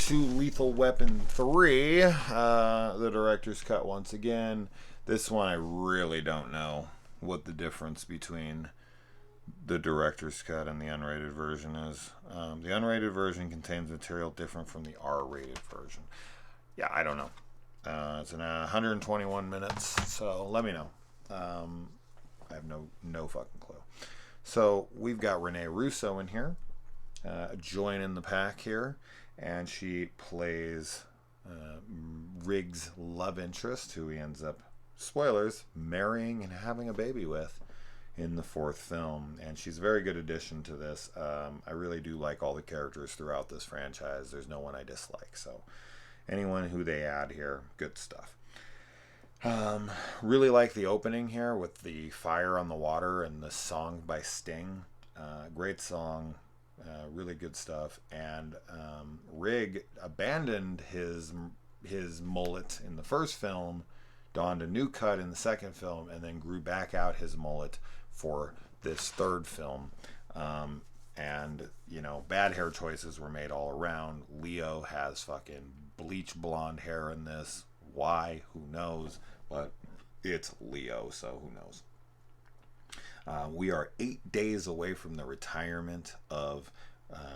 to Lethal Weapon 3, the director's cut once again. This one I really don't know what the difference between the director's cut and the unrated version is. The unrated version contains material different from the R-rated version. Yeah, I don't know. It's in 121 minutes, so let me know. I have no fucking clue. So we've got Renee Russo in here, joining the pack here, and she plays Riggs' love interest, who he ends up, spoilers, marrying and having a baby with in the fourth film. And she's a very good addition to this. I really do like all the characters throughout this franchise. There's no one I dislike, so anyone who they add here, good stuff. Really like the opening here with the fire on the water and the song by Sting. Great song, really good stuff. And Rig abandoned his mullet in the first film, donned a new cut in the second film, and then grew back out his mullet for this third film. And, you know, bad hair choices were made all around. Leo has fucking bleach blonde hair in this. Why? Who knows? But it's Leo, so who knows? We are 8 days away from the retirement of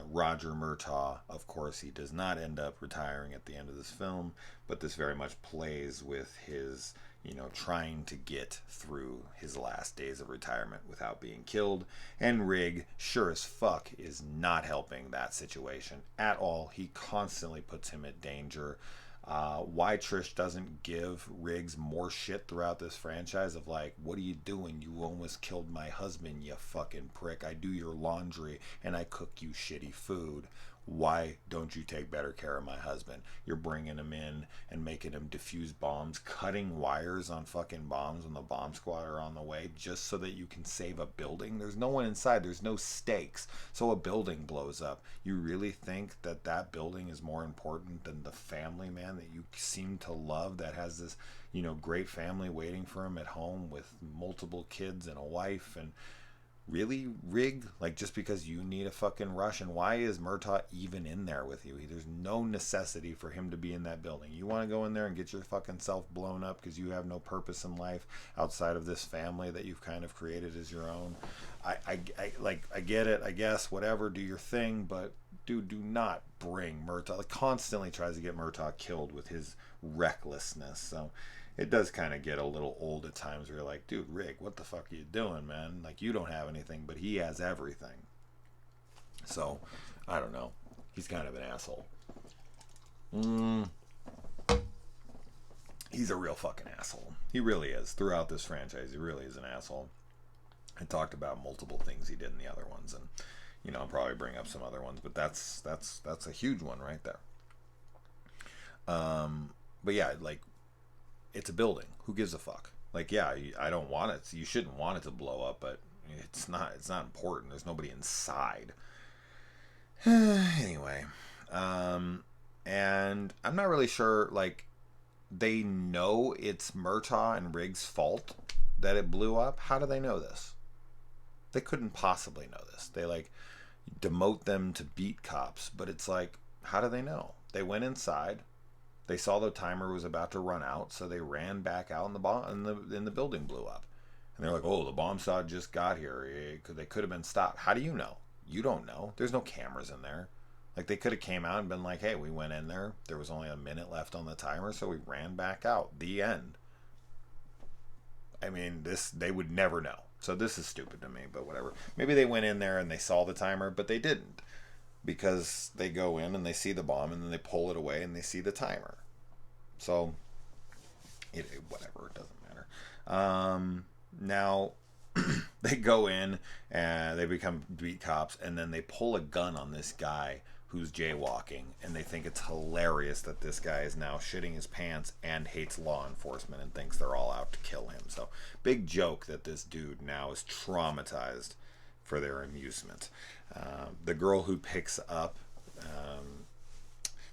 Roger Murtaugh. Of course, he does not end up retiring at the end of this film, but this very much plays with his, you know, trying to get through his last days of retirement without being killed. And Rig, sure as fuck, is not helping that situation at all. He constantly puts him at danger. Why Trish doesn't give Riggs more shit throughout this franchise of like, what are you doing? You almost killed my husband, you fucking prick. I do your laundry and I cook you shitty food. Why don't you take better care of my husband? You're bringing him in and making him defuse bombs, cutting wires on fucking bombs when the bomb squad are on the way just so that you can save a building. There's no one inside. There's no stakes. So a building blows up. You really think that that building is more important than the family, man, that you seem to love, that has this, you know, great family waiting for him at home with multiple kids and a wife? And really, Rig? Like, just because you need a fucking rush? And why is Murtaugh even in there with you? There's no necessity for him to be in that building. You want to go in there and get your fucking self blown up because you have no purpose in life outside of this family that you've kind of created as your own. I get it, I guess, whatever, do your thing, but dude, do not bring Murtaugh. Like, constantly tries to get Murtaugh killed with his recklessness. So it does kind of get a little old at times where you're like, dude, Rig, what the fuck are you doing, man? Like, you don't have anything, but he has everything. So, I don't know. He's kind of an asshole. He's a real fucking asshole. He really is. Throughout this franchise, he really is an asshole. I talked about multiple things he did in the other ones, and, you know, I'll probably bring up some other ones, but that's a huge one right there. But yeah, like, it's a building. Who gives a fuck? Like, yeah, I don't want it. You shouldn't want it to blow up, but it's not important. There's nobody inside. Anyway, and I'm not really sure, like, they know it's Murtaugh and Riggs' fault that it blew up. How do they know this? They couldn't possibly know this. They, like, demote them to beat cops, but it's like, how do they know? They went inside. They saw the timer was about to run out, so they ran back out, and the building blew up. And they're like, "Oh, the bomb squad just got here. They could have been stopped." How do you know? You don't know. There's no cameras in there. Like, they could have came out and been like, "Hey, we went in there. There was only a minute left on the timer, so we ran back out." The end. I mean, they would never know. So this is stupid to me, but whatever. Maybe they went in there and they saw the timer, but they didn't. Because they go in and they see the bomb and then they pull it away and they see the timer. So, whatever, it doesn't matter. Now, they go in and they become beat cops, and then they pull a gun on this guy who's jaywalking, and they think it's hilarious that this guy is now shitting his pants and hates law enforcement and thinks they're all out to kill him. So, big joke that this dude now is traumatized for their amusement. The girl who picks up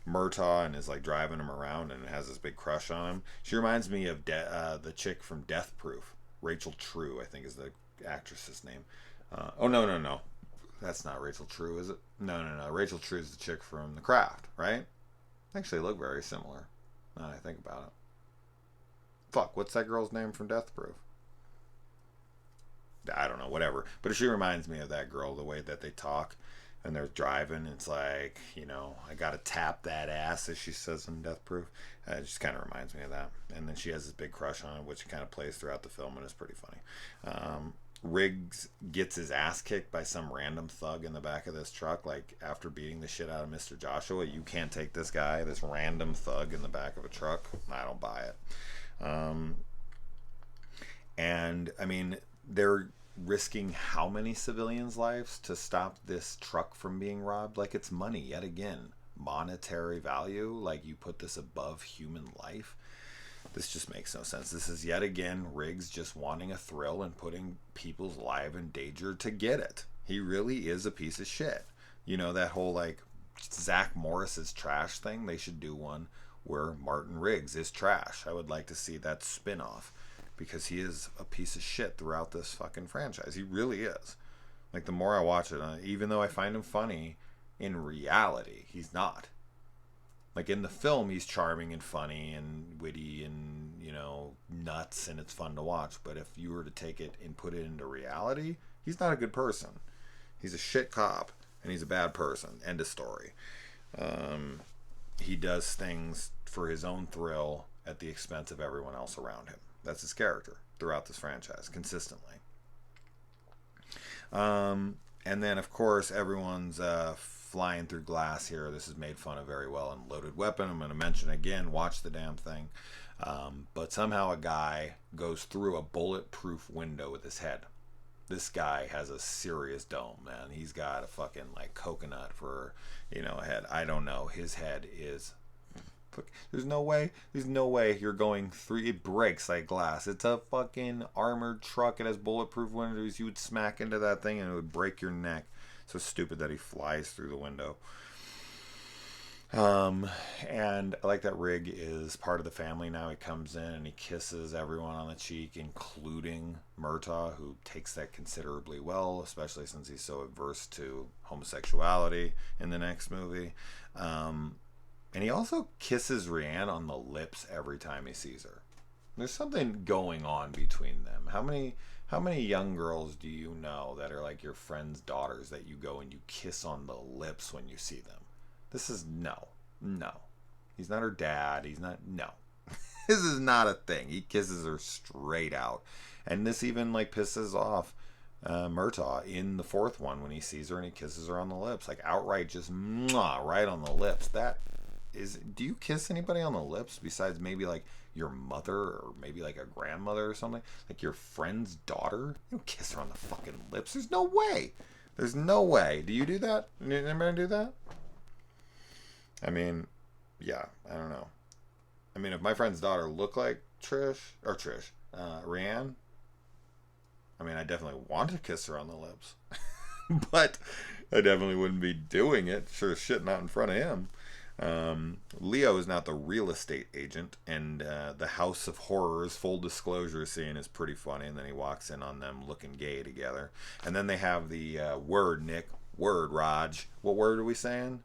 Murtaugh and is like driving him around and has this big crush on him, she reminds me of the chick from Death Proof. Rachel True, I think, is the actress's name. That's not Rachel True, is it? No. Rachel True is the chick from The Craft, right? Actually look very similar. Now that I think about it. Fuck, what's that girl's name from Death Proof? I don't know, whatever. But she reminds me of that girl, the way that they talk. And they're driving. It's like, I gotta tap that ass, as she says in Death Proof. It just kind of reminds me of that. And then she has this big crush on it, which kind of plays throughout the film, and it's pretty funny. Riggs gets his ass kicked by some random thug in the back of this truck, like after beating the shit out of Mr. Joshua. You can't take this guy, this random thug in the back of a truck. I don't buy it. And I mean, they're risking how many civilians' lives to stop this truck from being robbed? Like, it's money yet again, monetary value. Like, you put this above human life. This just makes no sense. This is yet again Riggs just wanting a thrill and putting people's lives in danger to get it. He really is a piece of shit. That whole like Zach Morris's trash thing. They should do one where Martin Riggs is trash. I would like to see that spin-off, because he is a piece of shit throughout this fucking franchise. He really is. Like, the more I watch it, even though I find him funny, in reality, he's not. Like, in the film, he's charming and funny and witty and, nuts, and it's fun to watch. But if you were to take it and put it into reality, he's not a good person. He's a shit cop, and he's a bad person. End of story. He does things for his own thrill at the expense of everyone else around him. That's his character throughout this franchise, consistently. And then, of course, everyone's flying through glass here. This is made fun of very well in Loaded Weapon. I'm going to mention again, watch the damn thing. But somehow a guy goes through a bulletproof window with his head. This guy has a serious dome, man. He's got a fucking, like, coconut for, a head. I don't know. His head is... There's no way you're going through. It breaks like glass. It's a fucking armored truck. It has bulletproof windows. You would smack into that thing and it would break your neck. So stupid that he flies through the window. And I like that Rig is part of the family now. He comes in and he kisses everyone on the cheek, including Murtaugh, who takes that considerably well, especially since he's so averse to homosexuality in the next movie. And he also kisses Rianne on the lips every time he sees her. There's something going on between them. How many young girls do you know that are like your friend's daughters that you go and you kiss on the lips when you see them? This is no. He's not her dad. No. This is not a thing. He kisses her straight out. And this even like pisses off Murtaugh in the fourth one when he sees her and he kisses her on the lips. Like outright just right on the lips. Do you kiss anybody on the lips besides maybe like your mother or maybe like a grandmother or something? Like your friend's daughter? You don't kiss her on the fucking lips. There's no way. Do you do that? Anybody do that? I mean, yeah, I don't know. I mean, if my friend's daughter looked like Rianne, I mean, I definitely want to kiss her on the lips. But I definitely wouldn't be doing it. Sure as shit not in front of him. Leo is not the real estate agent, and the House of Horrors full disclosure scene is pretty funny, and then he walks in on them looking gay together. And then they have the word, Raj. What word are we saying?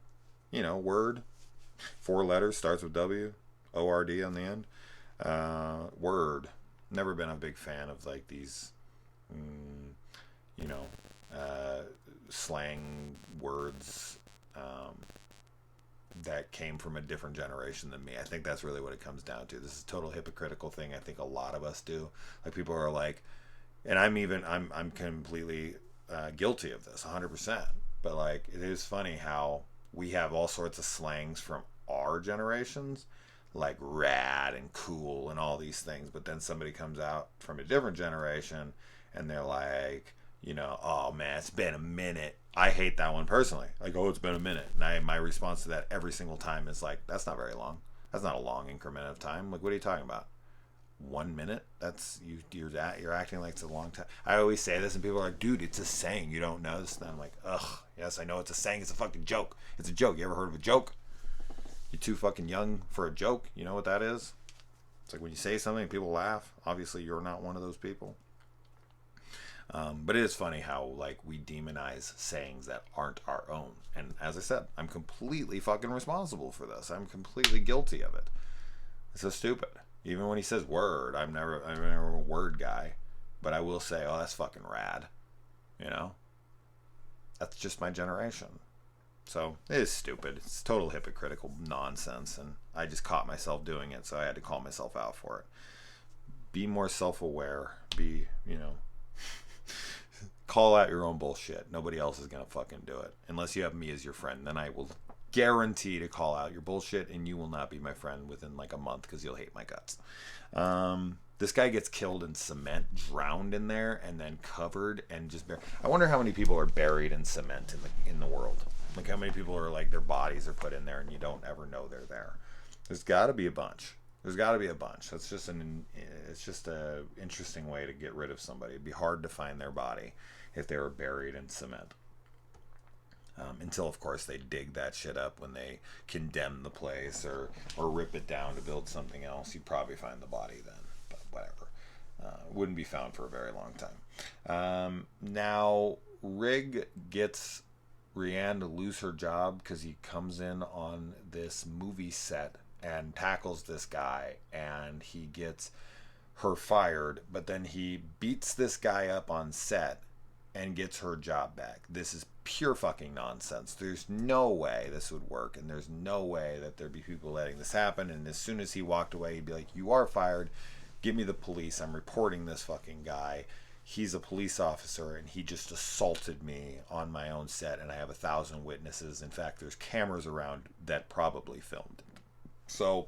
Word. 4 letters, starts with W, O-R-D on the end. Word. Never been a big fan of like these, slang words that came from a different generation than me. I think that's really what it comes down to. This is a total hypocritical thing. I think a lot of us do. Like, people are like, and I'm completely guilty of this 100%. But like, it is funny how we have all sorts of slangs from our generations, like rad and cool and all these things, but then somebody comes out from a different generation and they're like, oh man, it's been a minute. I hate that one personally. Like, oh, it's been a minute. And my response to that every single time is like, that's not very long. That's not a long increment of time. Like, what are you talking about? 1 minute? That's you're acting like it's a long time. I always say this and people are like, dude, it's a saying. You don't know this? And I'm like, ugh, yes, I know it's a saying. It's a fucking joke. It's a joke. You ever heard of a joke? You're too fucking young for a joke. You know what that is? It's like when you say something, people laugh. Obviously, you're not one of those people. But it is funny how like we demonize sayings that aren't our own. And as I said, I'm completely fucking responsible for this. I'm completely guilty of it. It's so stupid. Even when he says word, I'm never a word guy. But I will say, oh, that's fucking rad. You know? That's just my generation. So it is stupid. It's total hypocritical nonsense. And I just caught myself doing it, so I had to call myself out for it. Be more self-aware. Be, call out your own bullshit. Nobody else is going to fucking do it. Unless you have me as your friend, then I will guarantee to call out your bullshit, and you will not be my friend within like a month because you'll hate my guts. This guy gets killed in cement, drowned in there, and then covered and just buried. I wonder how many people are buried in cement in the world. Like how many people are like their bodies are put in there and you don't ever know they're there. There's got to be a bunch. That's just it's just a interesting way to get rid of somebody. It'd be hard to find their body if they were buried in cement. Until, of course, they dig that shit up when they condemn the place or rip it down to build something else. You'd probably find the body then, but whatever. Wouldn't be found for a very long time. Now, Rig gets Rianne to lose her job because he comes in on this movie set and tackles this guy, and he gets her fired, but then he beats this guy up on set and gets her job back. This is pure fucking nonsense. There's no way this would work, and there's no way that there'd be people letting this happen. And as soon as he walked away, he'd be like, you are fired. Give me the police. I'm reporting this fucking guy. He's a police officer, and he just assaulted me on my own set, and I have 1,000 witnesses. In fact, there's cameras around that probably filmed it. So,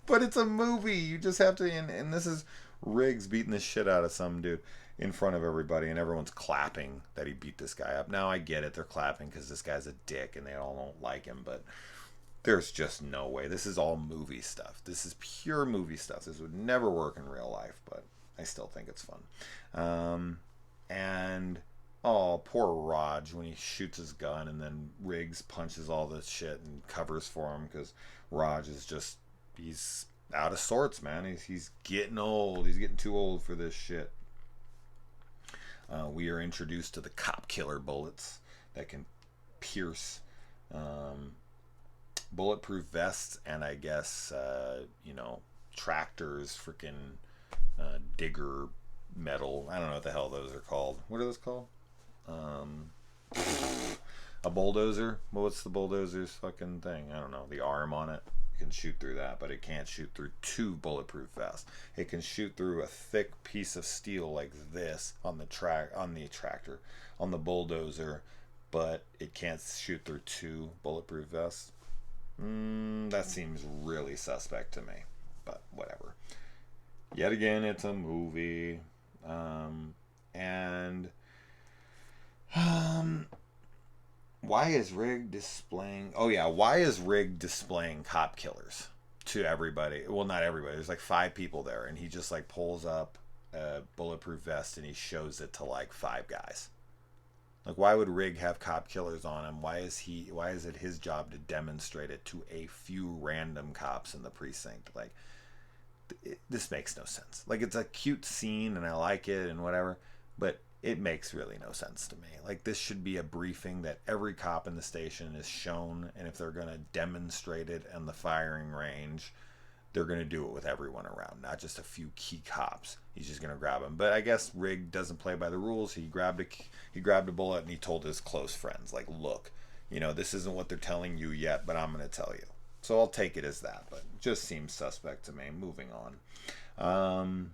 but it's a movie. You just have to, and this is Riggs beating the shit out of some dude in front of everybody, and everyone's clapping that he beat this guy up. Now I get it, they're clapping because this guy's a dick and they all don't like him, but there's just no way. This is all movie stuff. This is pure movie stuff. This would never work in real life, but I still think it's fun. And oh, poor Raj when he shoots his gun, and then Riggs punches all this shit and covers for him because Raj is just, he's out of sorts, man. He's getting old. He's getting too old for this shit. We are introduced to the cop killer bullets that can pierce bulletproof vests, and I guess tractors, freaking digger metal. I don't know what the hell those are called. What are those called? A bulldozer? Well, what's the bulldozer's fucking thing? I don't know. The arm on it. It can shoot through that, but it can't shoot through 2 bulletproof vests. It can shoot through a thick piece of steel like this on the tractor, on the bulldozer, but it can't shoot through 2 bulletproof vests. That seems really suspect to me, but whatever. Yet again, it's a movie, why is Rig displaying... Oh, yeah. Why is Rig displaying cop killers to everybody? Well, not everybody. There's like 5 people there, and he just like pulls up a bulletproof vest and he shows it to like 5 guys. Like, why would Rig have cop killers on him? Why is it his job to demonstrate it to a few random cops in the precinct? Like, this makes no sense. Like, it's a cute scene and I like it and whatever, but it makes really no sense to me. Like, this should be a briefing that every cop in the station is shown, and if they're going to demonstrate it in the firing range, they're going to do it with everyone around, not just a few key cops. He's just going to grab them. But I guess Rig doesn't play by the rules. He grabbed a bullet and he told his close friends, like, look, this isn't what they're telling you yet, but I'm going to tell you. So I'll take it as that, but it just seems suspect to me. Moving on.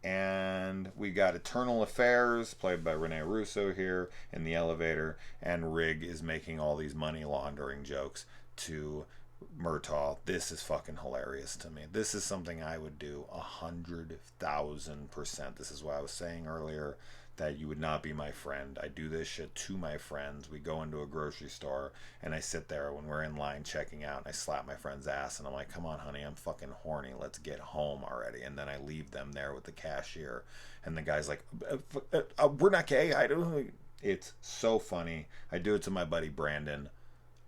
And we got Eternal Affairs, played by Rene Russo here, in the elevator, and Rig is making all these money laundering jokes to Murtaugh. This is fucking hilarious to me. This is something I would do 100,000%. This is what I was saying earlier, that you would not be my friend. I do this shit to my friends. We go into a grocery store and I sit there when we're in line checking out and I slap my friend's ass and I'm like, come on honey, I'm fucking horny, let's get home already. And then I leave them there with the cashier and the guy's like, we're not gay. I don't. It's so funny. I do it to my buddy Brandon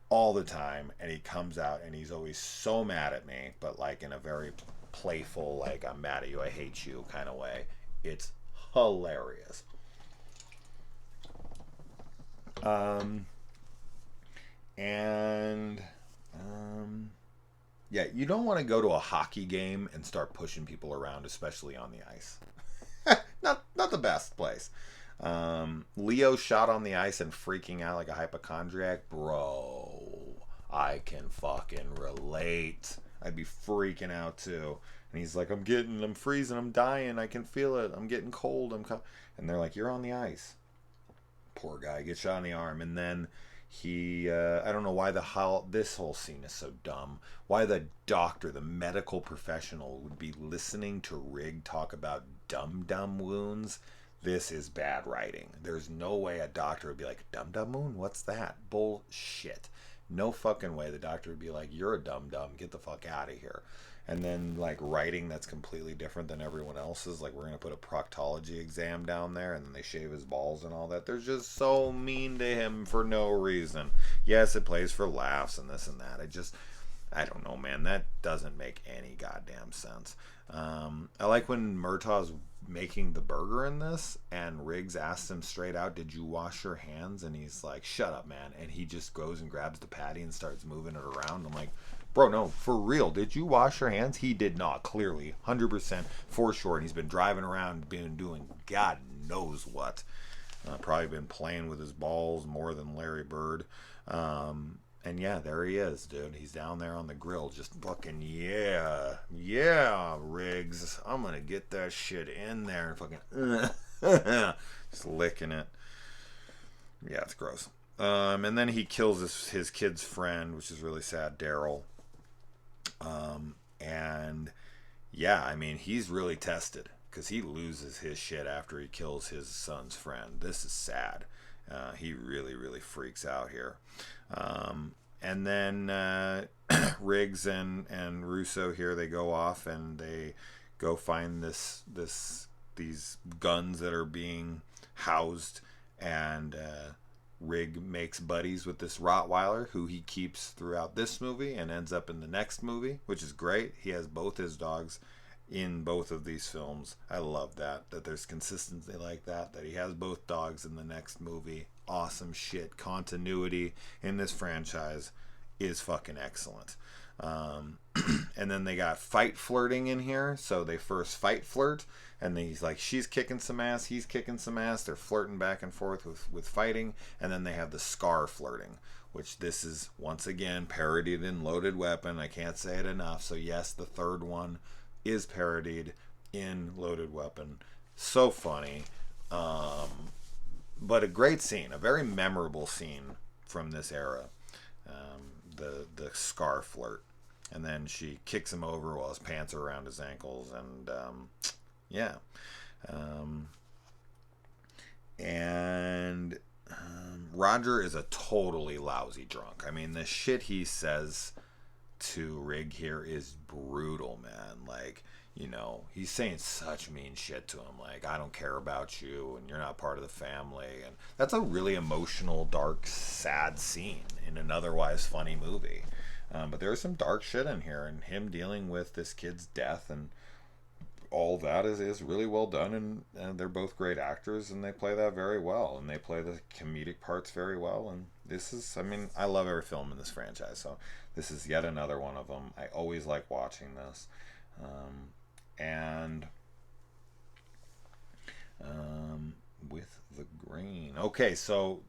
all the time, and he comes out and he's always so mad at me, but like in a very playful, like, I'm mad at you, I hate you kind of way. It's hilarious. Um, and yeah, you don't want to go to a hockey game and start pushing people around, especially on the ice. Not the best place. Leo shot on the ice and freaking out like a hypochondriac. Bro, I can fucking relate. I'd be freaking out too. And he's like, I'm freezing, I'm dying, I can feel it, I'm getting cold, and they're like, you're on the ice. Poor guy gets shot in the arm, and then I don't know why this whole scene is so dumb. Why the doctor, the medical professional, would be listening to Rig talk about dum wounds. This is bad writing. There's no way a doctor would be like, dum wound, what's that? Bullshit. No fucking way the doctor would be like, you're a dum, get the fuck out of here. And then like writing that's completely different than everyone else's, like we're gonna put a proctology exam down there, and then they shave his balls and all that. They're just so mean to him for no reason. Yes, it plays for laughs and this and that. I don't know, man. That doesn't make any goddamn sense. I like when Murtaugh's making the burger in this, and Riggs asks him straight out, did you wash your hands? And he's like, shut up, man. And he just goes and grabs the patty and starts moving it around. I'm like, bro, no, for real, did you wash your hands? He did not, clearly, 100% for sure. And he's been driving around, been doing God knows what. Probably been playing with his balls more than Larry Bird. And yeah, there he is, dude. He's down there on the grill, just fucking, yeah, Riggs. I'm gonna get that shit in there and fucking, just licking it. Yeah, it's gross. And then he kills his kid's friend, which is really sad, Daryl. And yeah, I mean, he's really tested because he loses his shit after he kills his son's friend. This is sad. He really, really freaks out here. And then Riggs and Russo here, they go off and they go find these guns that are being housed, and Rig makes buddies with this Rottweiler who he keeps throughout this movie and ends up in the next movie, which is great. He has both his dogs in both of these films. I love that there's consistency like that he has both dogs in the next movie. Awesome shit. Continuity in this franchise is fucking excellent. And then they got fight flirting in here. So they first fight flirt, and then he's like, she's kicking some ass, he's kicking some ass. They're flirting back and forth with fighting. And then they have the scar flirting, which this is once again parodied in Loaded Weapon. I can't say it enough. So yes, the third one is parodied in Loaded Weapon. So funny. But a great scene, a very memorable scene from this era. The scar flirt. And then she kicks him over while his pants are around his ankles, and yeah. Roger is a totally lousy drunk. I mean, the shit he says to Rig here is brutal, man. Like, you know, he's saying such mean shit to him, like, I don't care about you and you're not part of the family. And that's a really emotional, dark, sad scene in an otherwise funny movie. But there's some dark shit in here, and him dealing with this kid's death and all that is really well done, and they're both great actors, and they play that very well, and they play the comedic parts very well. And this is, I mean, I love every film in this franchise, so this is yet another one of them. I always like watching this. And with the grain. Okay, so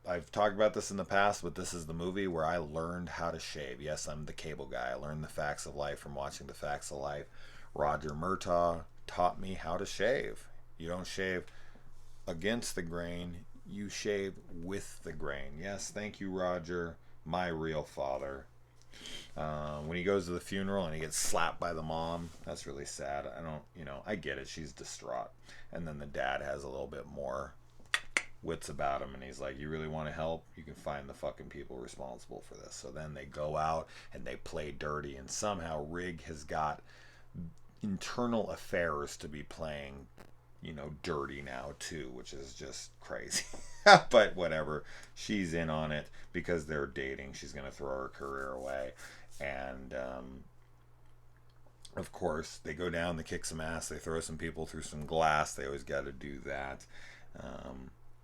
I've talked about this in the past, but this is the movie where I learned how to shave. Yes, I'm the cable guy. I learned the facts of life from watching the facts of life. Roger Murtaugh taught me how to shave. You don't shave against the grain, you shave with the grain. Yes, thank you, Roger, my real father. When he goes to the funeral and he gets slapped by the mom, that's really sad. I get it. She's distraught. And then the dad has a little bit more wits about him, and he's like, you really want to help? You can find the fucking people responsible for this. So then they go out and they play dirty, and somehow Rig has got internal affairs to be playing, dirty now too, which is just crazy. But whatever, she's in on it because they're dating. She's gonna throw her career away, and of course they go down, they kick some ass, they throw some people through some glass. They always got to do that.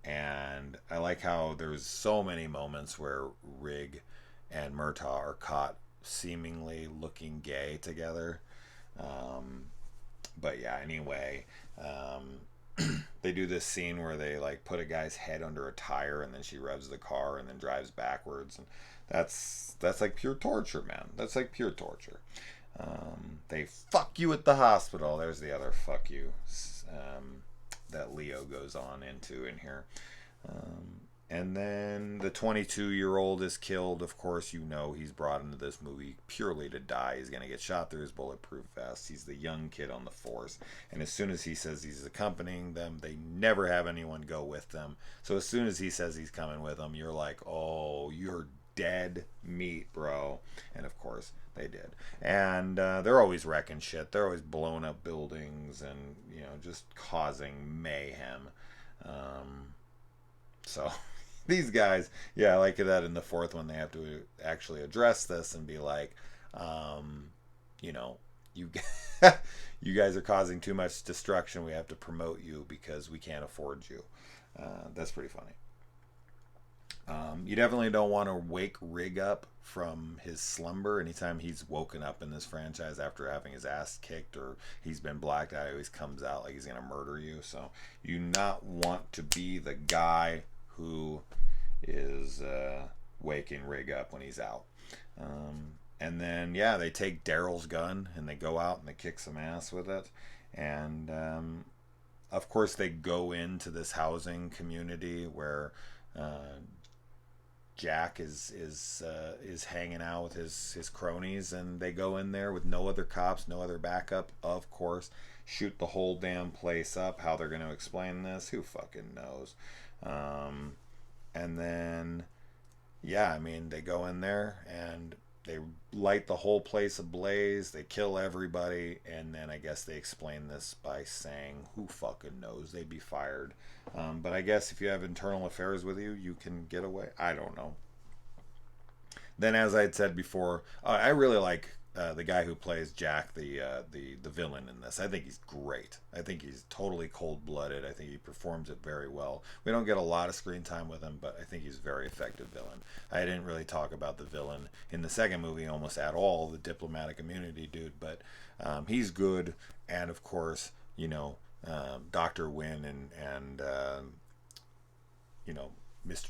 And I like how there's so many moments where Rig and Murtaugh are caught seemingly looking gay together. Um, but yeah, anyway, they do this scene where they like put a guy's head under a tire and then she revs the car and then drives backwards, and that's like pure torture, man. That's like pure torture. They fuck you at the hospital. There's the other fuck you that Leo goes on into in here. And then the 22-year-old is killed. Of course, you know he's brought into this movie purely to die. He's going to get shot through his bulletproof vest. He's the young kid on the force. And as soon as he says he's accompanying them, they never have anyone go with them. So as soon as he says he's coming with them, you're like, oh, you're dead meat, bro. And of course, they did. And they're always wrecking shit. They're always blowing up buildings and, you know, just causing mayhem. So these guys, yeah, I like that in the fourth one they have to actually address this and be like, you know, you you guys are causing too much destruction. We have to promote you because we can't afford you. That's pretty funny. You definitely don't want to wake Rig up from his slumber. Anytime he's woken up in this franchise after having his ass kicked or he's been blacked out, he always comes out like he's going to murder you. So you not want to be the guy who is waking Rig up when he's out. And then, yeah, they take Daryl's gun and they go out and they kick some ass with it. And, of course, they go into this housing community where Jack is hanging out with his cronies, and they go in there with no other cops, no other backup, of course, shoot the whole damn place up. How they're going to explain this, who fucking knows? And then, yeah, I mean, they go in there and they light the whole place ablaze. They kill everybody, and then I guess they explain this by saying, who fucking knows? They'd be fired. But I guess if you have internal affairs with you, you can get away. I don't know. Then, as I had said before, I really like the guy who plays Jack, the villain in this. I think he's great. I think he's totally cold-blooded. I think he performs it very well. We don't get a lot of screen time with him, but I think he's a very effective villain. I didn't really talk about the villain in the second movie almost at all, the diplomatic immunity dude, but he's good. And, of course, you know, Dr. Wynn and you know, Mr.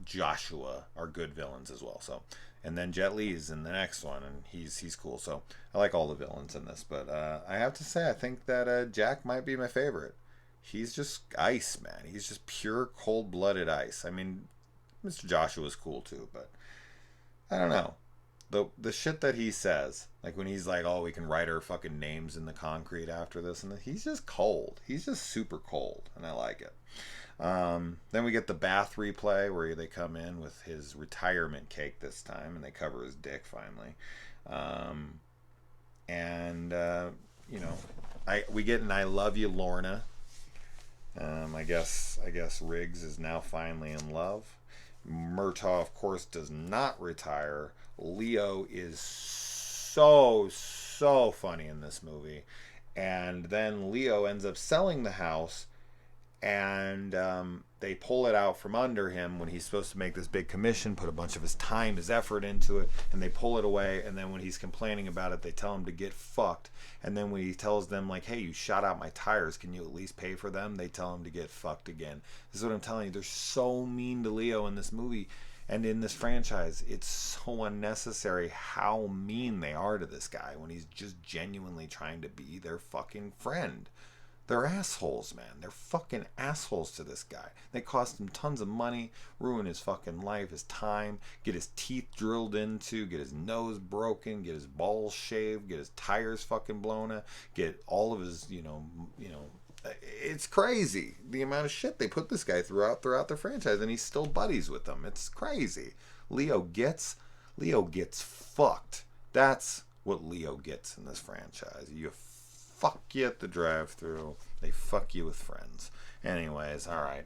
Joshua are good villains as well. So, and then Jet Li's in the next one, and he's cool. So I like all the villains in this, but I have to say I think that Jack might be my favorite. He's just ice, man. He's just pure cold-blooded ice. I mean, Mr. Joshua's cool too, but I don't know. The shit that he says, like when he's like, oh, we can write our fucking names in the concrete after this, and he's just cold. He's just super cold, and I like it. Then we get the bath replay where they come in with his retirement cake this time, and they cover his dick finally. You know, we get an "I love you, Lorna." I guess Riggs is now finally in love. Murtaugh, of course, does not retire. Leo is so funny in this movie, and then Leo ends up selling the house, and they pull it out from under him when he's supposed to make this big commission, put a bunch of his time, his effort into it, and they pull it away. And then when he's complaining about it, they tell him to get fucked. And then when he tells them, like, hey, you shot out my tires, can you at least pay for them? They tell him to get fucked again. This is what I'm telling you. They're so mean to Leo in this movie and in this franchise. It's so unnecessary how mean they are to this guy when he's just genuinely trying to be their fucking friend. They're assholes, man. They're fucking assholes to this guy. They cost him tons of money, ruin his fucking life, his time, get his teeth drilled into, get his nose broken, get his balls shaved, get his tires fucking blown out, get all of his, you know, it's crazy the amount of shit they put this guy throughout the franchise, and he's still buddies with them. It's crazy. Leo gets fucked. That's what Leo gets in this franchise. You fuck you at the drive-thru. They fuck you with friends. Anyways, all right.